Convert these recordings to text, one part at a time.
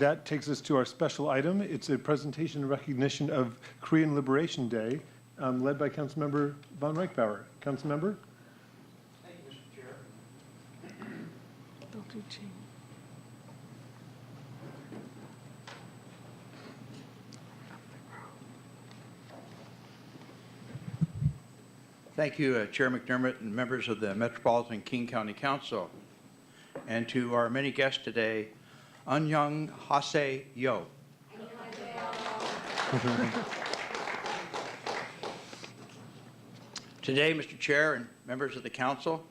that takes us to our special item. It's a presentation in recognition of Korean Liberation Day, led by Councilmember von Reichbauer. Councilmember? Thank you, Mr. Chair. Don't do change. Thank you, Chair McDermott and members of the Metropolitan King County Council. And to our many guests today, Annyeong Hase Yo. Today, Mr. Chair and members of the Council,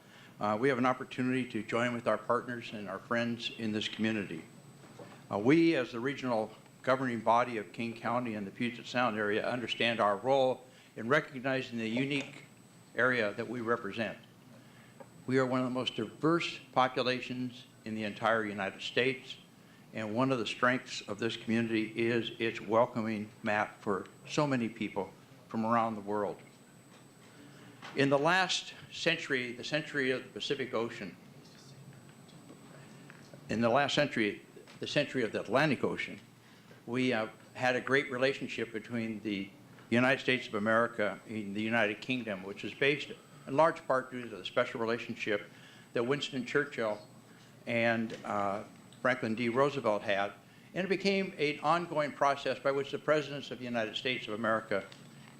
we have an opportunity to join with our partners and our friends in this community. We, as the regional governing body of King County and the Puget Sound area, understand our role in recognizing the unique area that we represent. We are one of the most diverse populations in the entire United States, and one of the strengths of this community is its welcoming map for so many people from around the world. In the last century, the century of the Pacific Ocean, in the last century, the century of the Atlantic Ocean, we had a great relationship between the United States of America and the United Kingdom, which is based in large part due to the special relationship that Winston Churchill and Franklin D. Roosevelt had. And it became an ongoing process by which the presidents of the United States of America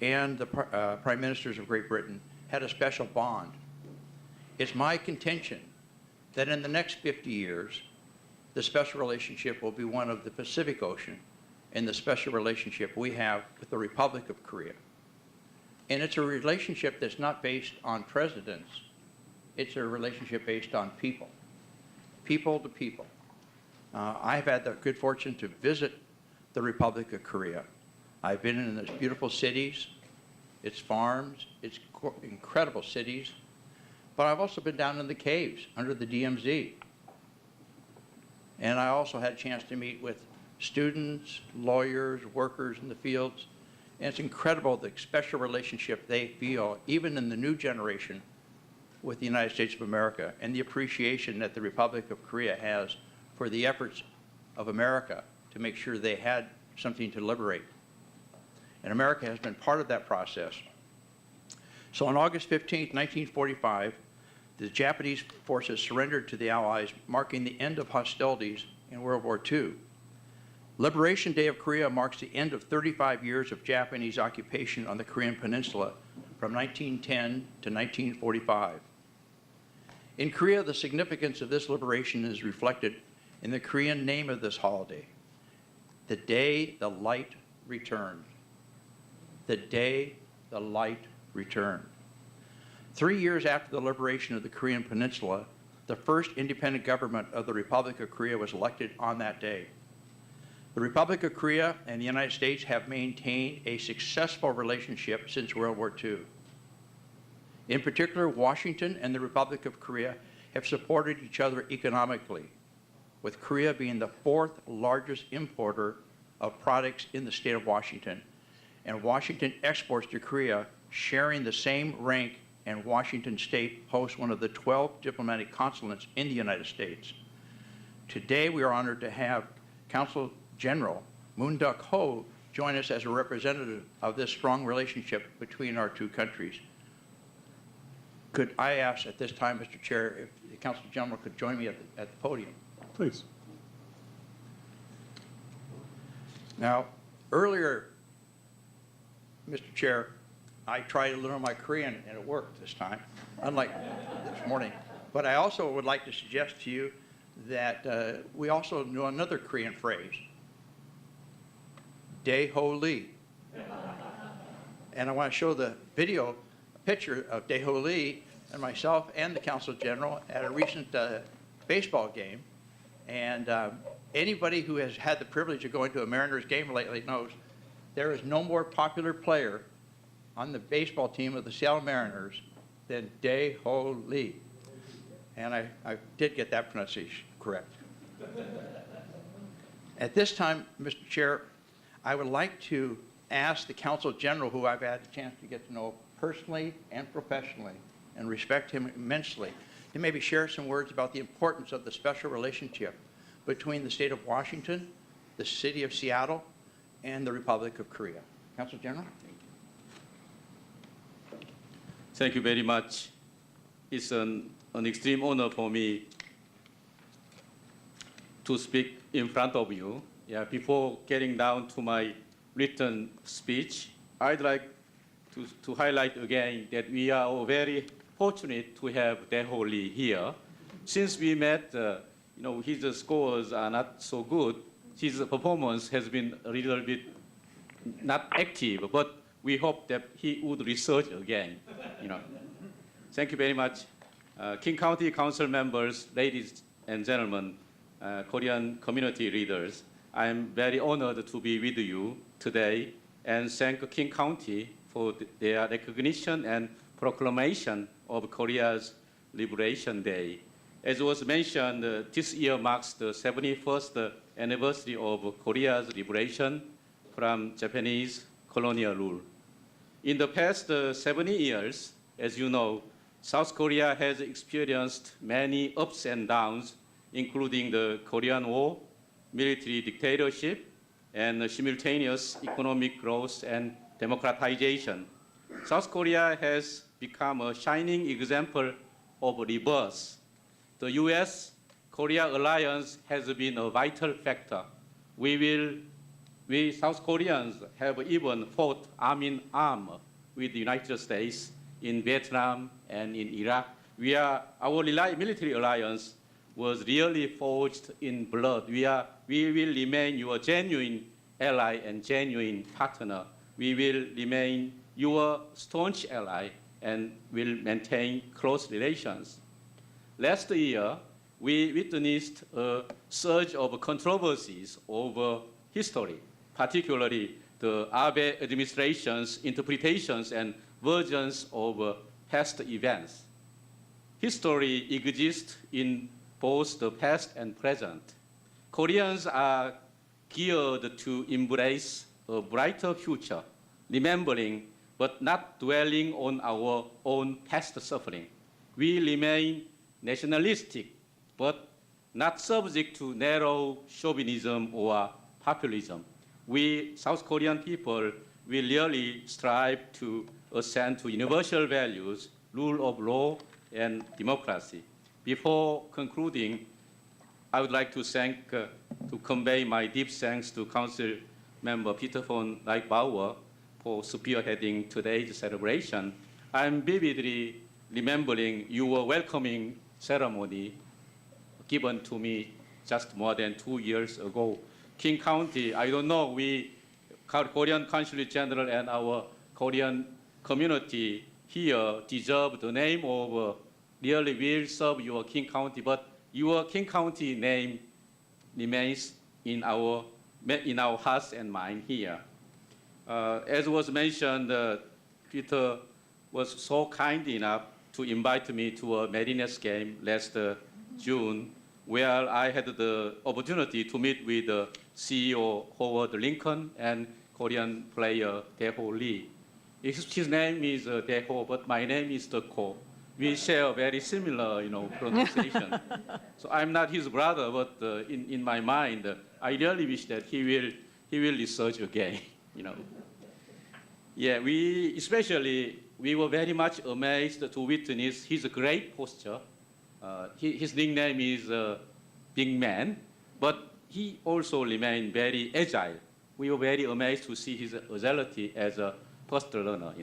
and the prime ministers of Great Britain had a special bond. It's my contention that in the next 50 years, the special relationship will be one of the Pacific Ocean and the special relationship we have with the Republic of Korea. And it's a relationship that's not based on presidents. It's a relationship based on people, people to people. I've had the good fortune to visit the Republic of Korea. I've been in its beautiful cities, its farms, its incredible cities, but I've also been down in the caves under the DMZ. And I also had a chance to meet with students, lawyers, workers in the fields, and it's incredible the special relationship they feel, even in the new generation, with the United States of America, and the appreciation that the Republic of Korea has for the efforts of America to make sure they had something to liberate. And America has been part of that process. So on August 15, 1945, the Japanese forces surrendered to the Allies, marking the end of hostilities in World War II. Liberation Day of Korea marks the end of 35 years of Japanese occupation on the Korean Peninsula from 1910 to 1945. In Korea, the significance of this liberation is reflected in the Korean name of this holiday, the day the light returned. The day the light returned. 3 years after the liberation of the Korean Peninsula, the first independent government of the Republic of Korea was elected on that day. The Republic of Korea and the United States have maintained a successful relationship since World War II. In particular, Washington and the Republic of Korea have supported each other economically, with Korea being the fourth largest importer of products in the state of Washington, and Washington exports to Korea sharing the same rank, and Washington State hosts one of the 12 diplomatic consulates in the United States. Today, we are honored to have Consul General Moon Duk-ho join us as a representative of this strong relationship between our two countries. Could I ask at this time, Mr. Chair, if the Consul General could join me at the podium? Please. Now, earlier, Mr. Chair, I tried to learn my Korean and it worked this time, unlike this morning. But I also would like to suggest to you that we also know another Korean phrase, Dae-ho Lee. And I want to show the video picture of Dae-ho Lee and myself and the Consul General at a recent baseball game. And anybody who has had the privilege of going to a Mariners game lately knows there is no more popular player on the baseball team of the Seattle Mariners than Dae-ho Lee. And I did get that pronunciation correct. At this time, Mr. Chair, I would like to ask the Consul General, who I've had a chance to get to know personally and professionally and respect him immensely, to maybe share some words about the importance of the special relationship between the state of Washington the City of Seattle, and the Republic of Korea. Consul General? Thank you very much. It's an extreme honor for me to speak in front of you. Yeah, before getting down to my written speech, I'd like to highlight again that we are all very fortunate to have Dae-ho Lee here. Since we met, his scores are not so good. His performance has been a little bit not active, but we hope that he would research again. Thank you very much. King County Council members, ladies and gentlemen, Korean community leaders, I am very honored to be with you today and thank King County for their recognition and proclamation of Korea's Liberation Day. As was mentioned, this year marks the 71st anniversary of Korea's liberation from Japanese colonial rule. In the past 70 years, as you know, South Korea has experienced many ups and downs, including the Korean War, military dictatorship, and simultaneous economic growth and democratization. South Korea has become a shining example of rebirth. The U.S.-Korea alliance has been a vital factor. We South Koreans have even fought arm in arm with the United States in Vietnam and in Iraq. Our military alliance was really forged in blood. We will remain your genuine ally and genuine partner. We will remain your staunch ally and will maintain close relations. Last year, we witnessed a surge of controversies over history, particularly the Abe administration's interpretations and versions of past events. History exists in both the past and present. Koreans are geared to embrace a brighter future, remembering but not dwelling on our own past suffering. We remain nationalistic, but not subject to narrow chauvinism or populism. We South Korean people will really strive to ascend to universal values, rule of law, and democracy. Before concluding, I would like to convey my deep thanks to Council Member Peter von Reichbauer for spearheading today's celebration. I'm vividly remembering your welcoming ceremony given to me just more than 2 years ago. King County, I don't know, Korean Consul General and our Korean community here deserve the name of really will serve your King County, but your King County name remains in our hearts and mind here. As was mentioned, Peter was so kind enough to invite me to a Mariners game last June, where I had the opportunity to meet with CEO Howard Lincoln and Korean player Dae-ho Lee. His name is Dae-ho, but my name is Duk-ho. We share a very similar, pronunciation. So I'm not his brother, but in my mind, I really wish that he will research again, Yeah, we were very much amazed to witness his great posture. His nickname is Big Man, but he also remained very agile. We were very amazed to see his agility as a first learner,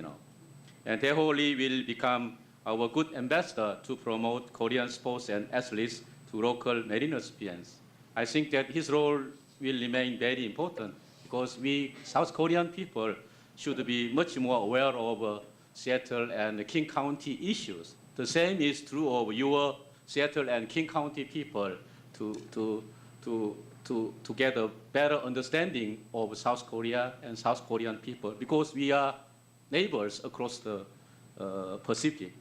And Dae-ho Lee will become our good ambassador to promote Korean sports and athletes to local Mariners fans. I think that his role will remain very important because we South Korean people should be much more aware of Seattle and King County issues. The same is true of your Seattle and King County people to get a better understanding of South Korea and South Korean people because we are neighbors across the Pacific.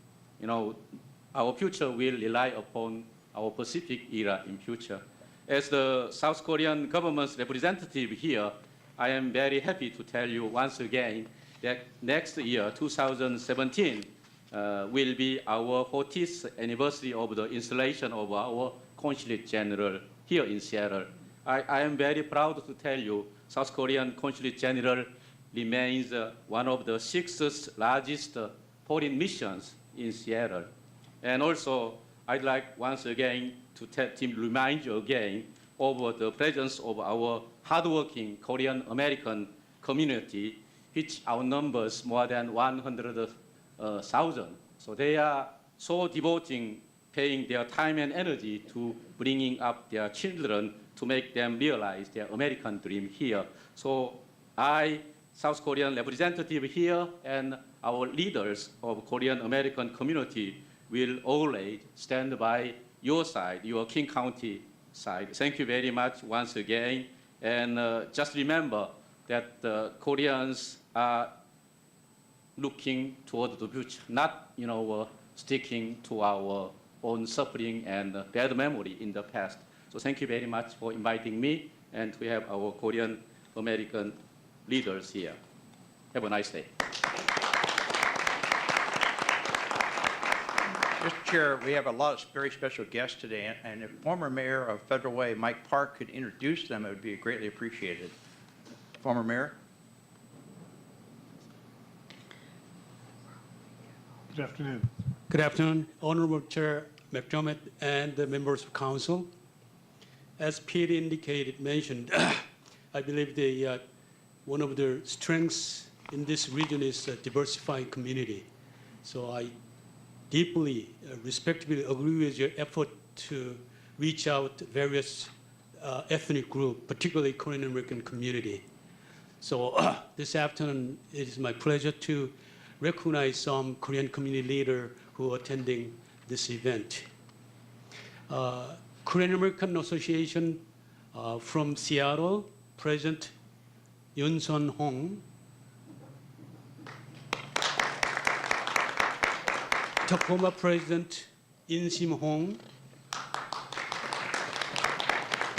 Our future will rely upon our Pacific era in future. As the South Korean government's representative here, I am very happy to tell you once again that next year, 2017, will be our 40th anniversary of the installation of our Consul General here in Seattle. I am very proud to tell you South Korean Consul General remains one of the sixth largest foreign missions in Seattle. And also, I'd like once again to remind you again of the presence of our hardworking Korean American community, which outnumbers more than 100,000. So they are so devoting, paying their time and energy to bringing up their children to make them realize their American dream here. So I, South Korean representative here, and our leaders of Korean American community will always stand by your side, your King County side. Thank you very much once again. And just remember that Koreans are looking toward the future, not sticking to our own suffering and bad memory in the past. So thank you very much for inviting me and to have our Korean American leaders here. Have a nice day. Mr. Chair, we have a lot of very special guests today, and if former Mayor of Federal Way, Mike Park, could introduce them, it would be greatly appreciated. Former Mayor? Good afternoon. Good afternoon, Honorable Chair McDermott and the members of Council. As Pete mentioned, I believe one of the strengths in this region is a diversified community. So I deeply, respectfully agree with your effort to reach out to various ethnic groups, particularly Korean American community. So this afternoon, it is my pleasure to recognize some Korean community leaders who are attending this event. Korean American Association from Seattle, President Yun Sun Hong. Tacoma President In Sim Hong.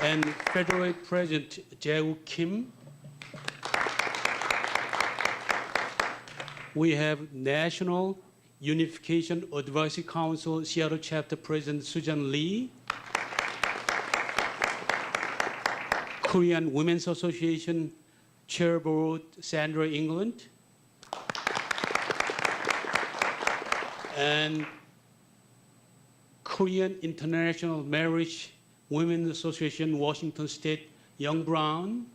And Federal President Jae Kim. We have National Unification Advisory Council Seattle Chapter President Sujan Lee. Korean Women's Association Chair Board Sandra England. And Korean International Marriage Women's Association Washington State Young Brown.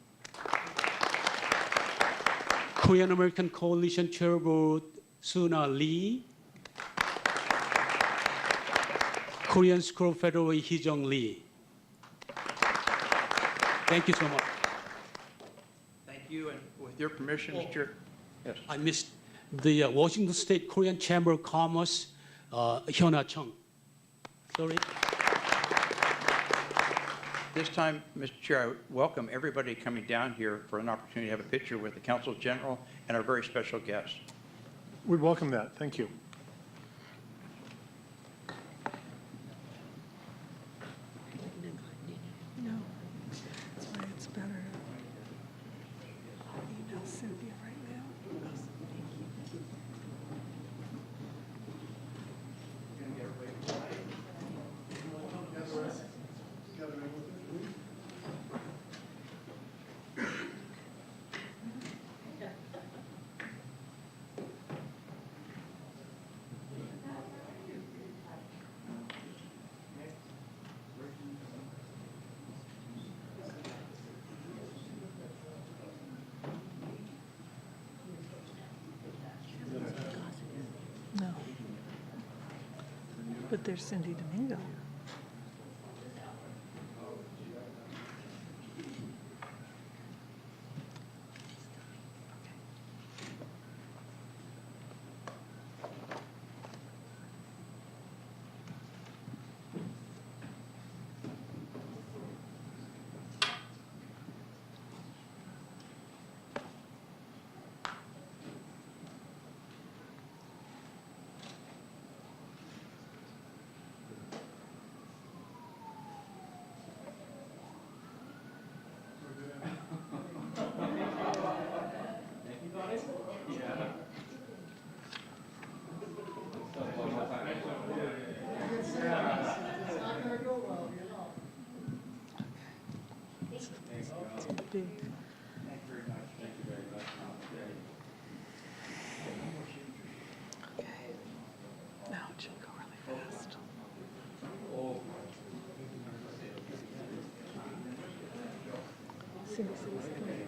Korean American Coalition Chair Board Suna Lee. Korean School Federal Way Hee-jung Lee. Thank you so much. Thank you, and with your permission, Mr. Chair. Yes. I missed the Washington State Korean Chamber of Commerce, Hyuna Chung. Sorry. This time, Mr. Chair, I welcome everybody coming down here for an opportunity to have a picture with the Consul General and our very special guest. We'd welcome that. Thank you. No, that's why it's better to email Cynthia right now. No. But there's Cindy Domingo. do. Okay. Now it should go really fast. Cindy, Cindy, Cindy.